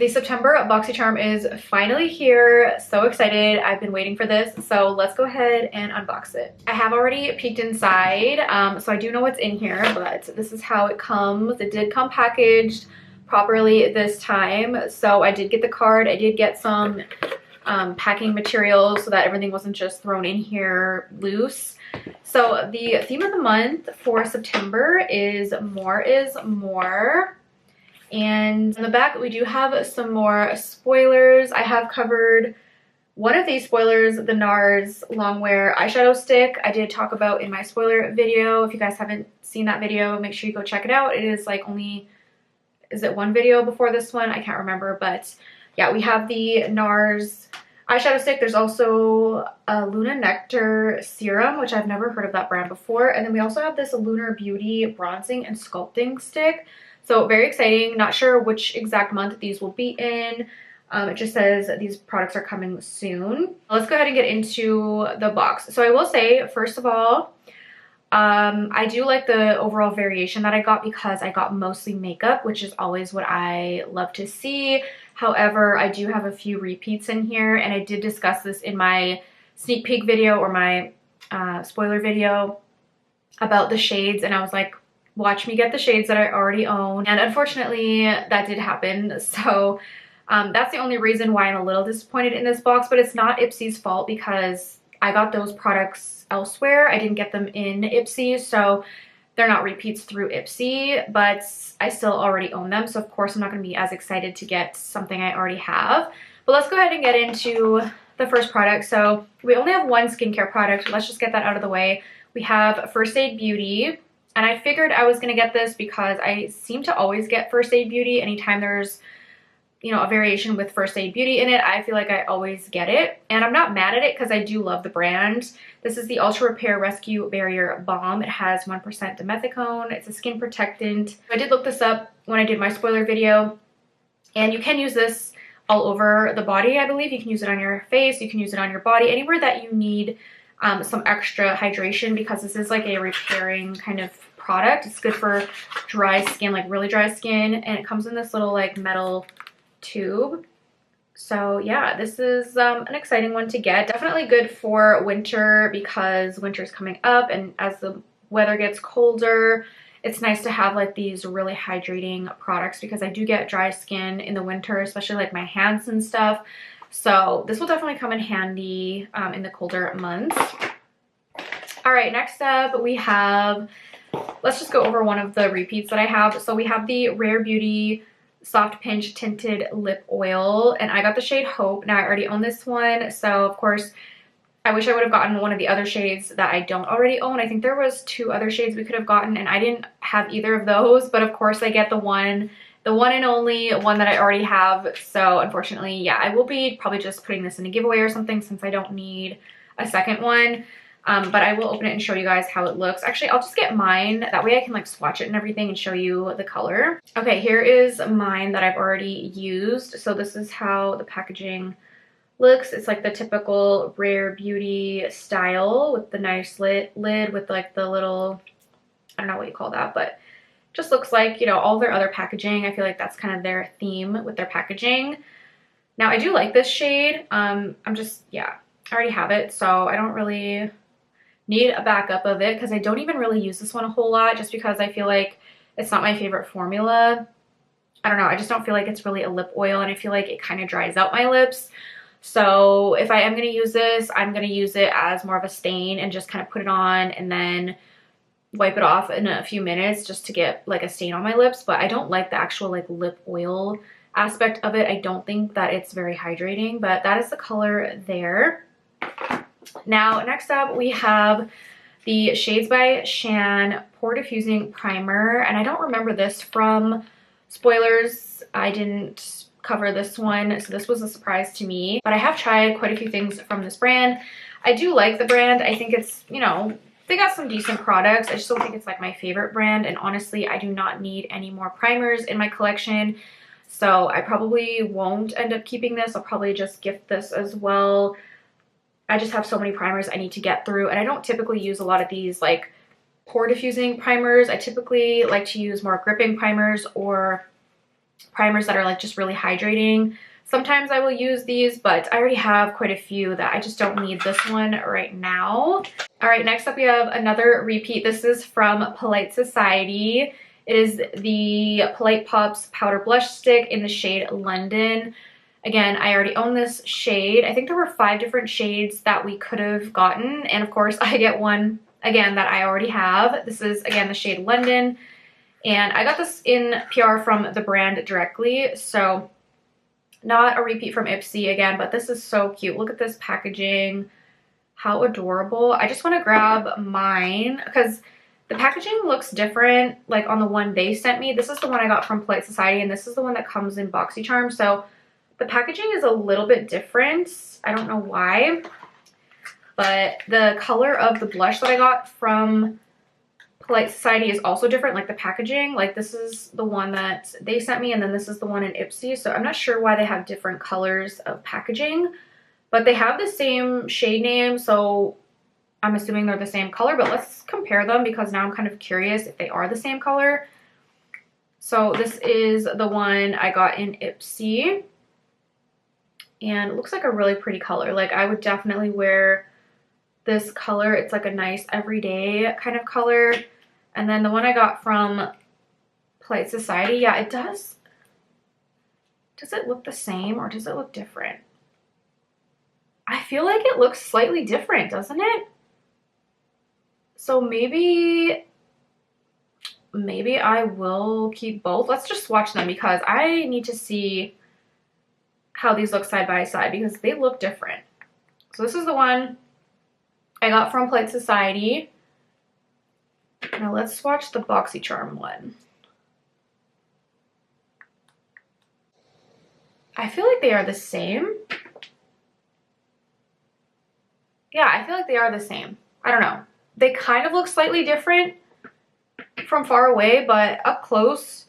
The September Boxycharm is finally here. So excited. I've been waiting for this. So let's go ahead and unbox it. I have already peeked inside, so I do know what's in here, but this is how it comes. It did come packaged properly this time. So I did get the card. I did get some packing materials so that everything wasn't just thrown in here loose. So the theme of the month for September is more is more. And in the back, we do have some more spoilers. I have covered one of these spoilers, the NARS Longwear eyeshadow stick. I did talk about in my spoiler video. If you guys haven't seen that video, make sure you go check it out. It is like only, is it one video before this one? I can't remember, but yeah, we have the NARS eyeshadow stick. There's also a Luna Nectar serum, which I've never heard of that brand before. And then we also have this Lunar Beauty bronzing and sculpting stick. So very exciting. Not sure which exact month these will be in. It just says these products are coming soon. Let's go ahead and get into the box. So I will say, first of all, I do like the overall variation that I got because I got mostly makeup, which is always what I love to see. However, I do have a few repeats in here, and I did discuss this in my sneak peek video or my spoiler video about the shades, and I was like, watch me get the shades that I already own. And unfortunately, that did happen. So that's the only reason why I'm a little disappointed in this box, but it's not Ipsy's fault because I got those products elsewhere. I didn't get them in Ipsy, so they're not repeats through Ipsy, but I still already own them. So of course I'm not going to be as excited to get something I already have. But let's go ahead and get into the first product. So we only have one skincare product. Let's just get that out of the way. We have First Aid Beauty. And I figured I was going to get this because I seem to always get First Aid Beauty. Anytime there's, you know, a variation with First Aid Beauty in it, I feel like I always get it. And I'm not mad at it because I do love the brand. This is the Ultra Repair Rescue Barrier Balm. It has 1% dimethicone. It's a skin protectant. I did look this up when I did my spoiler video. And you can use this all over the body, I believe. You can use it on your face. You can use it on your body. Anywhere that you need some extra hydration, because this is like a repairing kind of product. It's good for dry skin, like really dry skin, and it comes in this little like metal tube. So yeah, this is an exciting one to get. Definitely good for winter because winter's coming up, and as the weather gets colder, it's nice to have like these really hydrating products because I do get dry skin in the winter, especially like my hands and stuff. So this will definitely come in handy in the colder months. All right, next up we have, let's just go over one of the repeats that I have. So we have the Rare Beauty Soft Pinch Tinted Lip Oil, and I got the shade Hope. Now I already own this one, so of course I wish I would have gotten one of the other shades that I don't already own. I think there was 2 other shades we could have gotten, and I didn't have either of those, but of course I get the one and only one that I already have. So unfortunately, yeah, I will be probably just putting this in a giveaway or something since I don't need a second one. But I will open it and show you guys how it looks. Actually, I'll just get mine. That way I can like swatch it and everything and show you the color. Okay, here is mine that I've already used. So this is how the packaging looks. It's like the typical Rare Beauty style with the nice lid with like the little, I don't know what you call that, but just looks like, you know, all their other packaging. I feel like that's kind of their theme with their packaging. Now I do like this shade. I'm just, yeah, I already have it, so I don't really need a backup of it because I don't even really use this one a whole lot just because I feel like it's not my favorite formula. I don't know, I just don't feel like it's really a lip oil, and I feel like it kind of dries out my lips. So if I am going to use this, I'm going to use it as more of a stain and just kind of put it on and then wipe it off in a few minutes just to get like a stain on my lips. But I don't like the actual like lip oil aspect of it. I don't think that it's very hydrating, but that is the color there. Now next up we have the Shades by Shan Pore Diffusing Primer, and I don't remember this from spoilers. I didn't cover this one, so this was a surprise to me, but I have tried quite a few things from this brand. I do like the brand. I think it's, you know, they got some decent products. I just don't think it's like my favorite brand, and honestly I do not need any more primers in my collection, so I probably won't end up keeping this. I'll probably just gift this as well. I just have so many primers I need to get through, and I don't typically use a lot of these like pore diffusing primers. I typically like to use more gripping primers or primers that are like just really hydrating. Sometimes I will use these, but I already have quite a few that I just don't need this one right now. All right, next up we have another repeat. This is from Polite Society. It is the Polite Pops Powder Blush Stick in the shade London. Again, I already own this shade. I think there were 5 different shades that we could have gotten. And of course, I get one, again, that I already have. This is, again, the shade London. And I got this in PR from the brand directly. So not a repeat from Ipsy again, but this is so cute. Look at this packaging. How adorable. I just want to grab mine because the packaging looks different like on the one they sent me. This is the one I got from Polite Society, and this is the one that comes in Boxycharm. So the packaging is a little bit different. I don't know why, but the color of the blush that I got from Polite Society is also different. Like the packaging, like this is the one that they sent me, and then this is the one in Ipsy. So I'm not sure why they have different colors of packaging, but they have the same shade name. So I'm assuming they're the same color, but let's compare them because now I'm kind of curious if they are the same color. So this is the one I got in Ipsy. And it looks like a really pretty color. Like I would definitely wear this color. It's like a nice everyday kind of color. And then the one I got from Polite Society, yeah, it does. Does it look the same or does it look different? I feel like it looks slightly different, doesn't it? So maybe I will keep both. Let's just swatch them because I need to see how these look side by side because they look different. So this is the one I got from Polite Society. Now let's swatch the Boxycharm one. I feel like they are the same. Yeah, I feel like they are the same. I don't know. They kind of look slightly different from far away, but up close,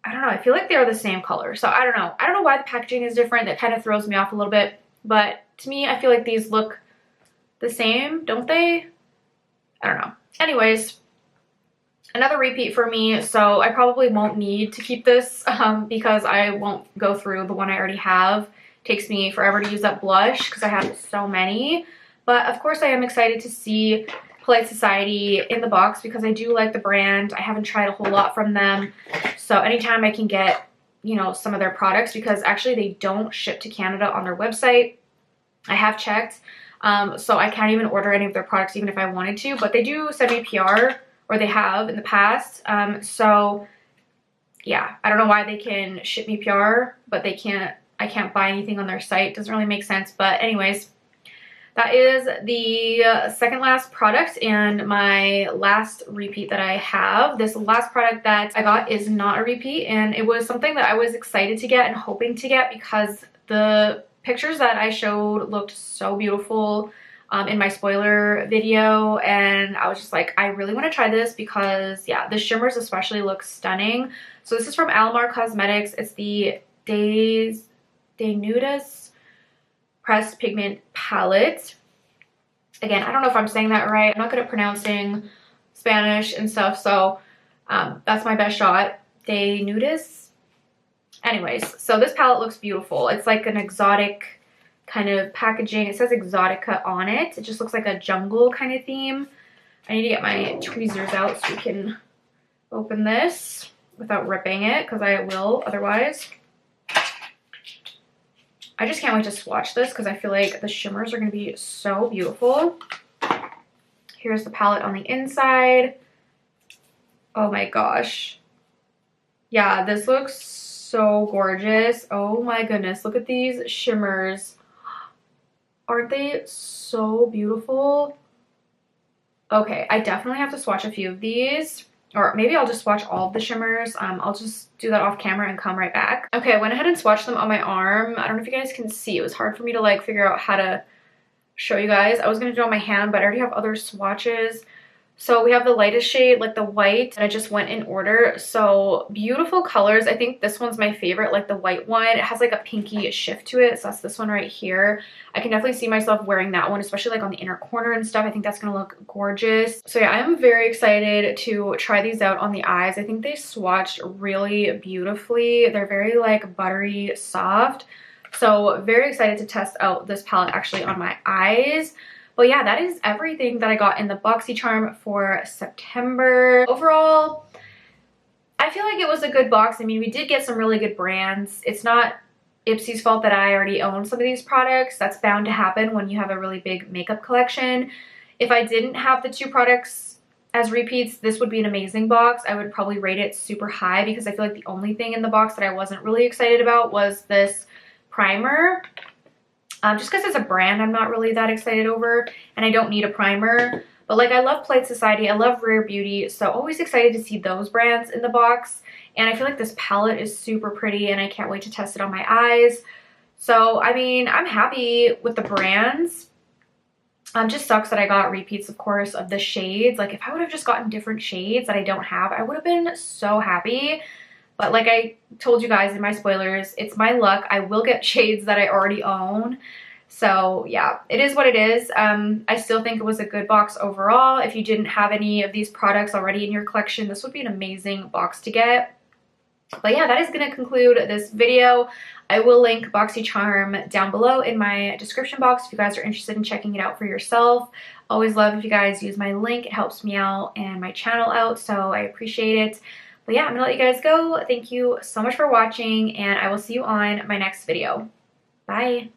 I don't know. I feel like they are the same color. So I don't know. I don't know why the packaging is different. That kind of throws me off a little bit. But to me, I feel like these look the same, don't they? I don't know. Anyways, another repeat for me. So I probably won't need to keep this because I won't go through the one I already have. It takes me forever to use that blush because I have so many. But of course, I am excited to see Polite Society in the box because I do like the brand. I haven't tried a whole lot from them. So anytime I can get, you know, some of their products, because actually they don't ship to Canada on their website. I have checked. So I can't even order any of their products even if I wanted to, but they do send me PR, or they have in the past. So yeah, I don't know why they can ship me PR, but they can't, I can't buy anything on their site. Doesn't really make sense. But anyways, that is the second last product and my last repeat that I have. This last product that I got is not a repeat, and it was something that I was excited to get and hoping to get because the pictures that I showed looked so beautiful in my spoiler video, and I was just like, I really want to try this because yeah, the shimmers especially look stunning. So this is from Alamar Cosmetics. It's the Desnudas Pressed Pigment Palette. Again, I don't know if I'm saying that right. I'm not good at pronouncing Spanish and stuff, so that's my best shot. Desnudas. Anyways, so this palette looks beautiful. It's like an exotic kind of packaging. It says Exotica on it. It just looks like a jungle kind of theme. I need to get my tweezers out so we can open this without ripping it, because I will otherwise. I just can't wait to swatch this because I feel like the shimmers are going to be so beautiful. Here's the palette on the inside. Oh my gosh. Yeah, this looks so gorgeous. Oh my goodness. Look at these shimmers. Aren't they so beautiful? Okay, I definitely have to swatch a few of these. Or maybe I'll just swatch all of the shimmers. I'll just do that off camera and come right back. Okay, I went ahead and swatched them on my arm. I don't know if you guys can see. It was hard for me to like figure out how to show you guys. I was going to do it on my hand, but I already have other swatches. So we have the lightest shade, like the white, and I just went in order. So beautiful colors. I think this one's my favorite, like the white one. It has like a pinky shift to it. So that's this one right here. I can definitely see myself wearing that one, especially like on the inner corner and stuff. I think that's gonna look gorgeous. So yeah, I'm very excited to try these out on the eyes. I think they swatched really beautifully. They're very like buttery soft. So very excited to test out this palette actually on my eyes. But yeah, that is everything that I got in the Boxycharm for September. Overall, I feel like it was a good box. I mean, we did get some really good brands. It's not Ipsy's fault that I already own some of these products. That's bound to happen when you have a really big makeup collection. If I didn't have the two products as repeats, this would be an amazing box. I would probably rate it super high because I feel like the only thing in the box that I wasn't really excited about was this primer. Just because it's a brand I'm not really that excited over, and I don't need a primer. But like, I love Polite Society, I love Rare Beauty, so always excited to see those brands in the box. And I feel like this palette is super pretty and I can't wait to test it on my eyes. So I mean, I'm happy with the brands. Just sucks that I got repeats, of course, of the shades. Like, if I would have just gotten different shades that I don't have, I would have been so happy. But like I told you guys in my spoilers, it's my luck. I will get shades that I already own. So yeah, it is what it is. I still think it was a good box overall. If you didn't have any of these products already in your collection, this would be an amazing box to get. But yeah, that is going to conclude this video. I will link Boxycharm down below in my description box if you guys are interested in checking it out for yourself. Always love if you guys use my link. It helps me out and my channel out, so I appreciate it. But yeah, I'm gonna let you guys go. Thank you so much for watching, and I will see you on my next video. Bye.